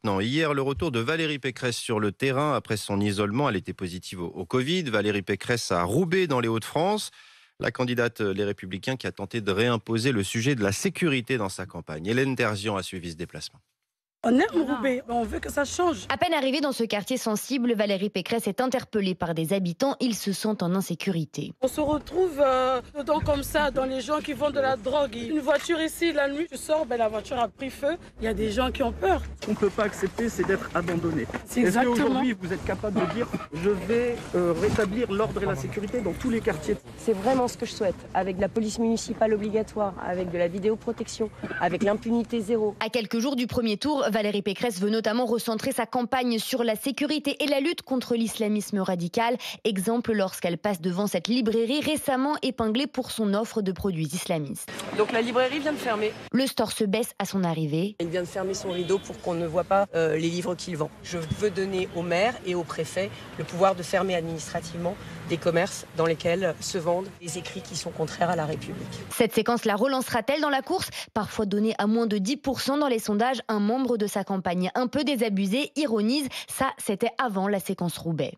maintenant. Hier, le retour de Valérie Pécresse sur le terrain après son isolement. Elle était positive au Covid. Valérie Pécresse à Roubaix dans les Hauts-de-France. La candidate Les Républicains qui a tenté de réimposer le sujet de la sécurité dans sa campagne. Hélène Terzian a suivi ce déplacement. On aime Roubaix, on veut que ça change. À peine arrivée dans ce quartier sensible, Valérie Pécresse est interpellée par des habitants. Ils se sentent en insécurité. On se retrouve dedans comme ça, dans les gens qui vendent de la drogue. Une voiture ici, la nuit, tu sors, la voiture a pris feu. Il y a des gens qui ont peur. Ce qu'on ne peut pas accepter, c'est d'être abandonné. Est-ce qu'aujourd'hui, vous êtes capable de dire « je vais rétablir l'ordre et la sécurité dans tous les quartiers ». C'est vraiment ce que je souhaite, avec de la police municipale obligatoire, avec de la vidéoprotection, avec l'impunité zéro. À quelques jours du premier tour, Valérie Pécresse veut notamment recentrer sa campagne sur la sécurité et la lutte contre l'islamisme radical. Exemple lorsqu'elle passe devant cette librairie récemment épinglée pour son offre de produits islamistes. Donc la librairie vient de fermer. Le store se baisse à son arrivée. Il vient de fermer son rideau pour qu'on ne voit pas les livres qu'il vend. Je veux donner au maire et au préfet le pouvoir de fermer administrativement des commerces dans lesquels se vendent des écrits qui sont contraires à la République. Cette séquence la relancera-t-elle dans la course? Parfois donnée à moins de 10% dans les sondages, un membre de sa campagne un peu désabusé ironise. Ça, c'était avant la séquence Roubaix.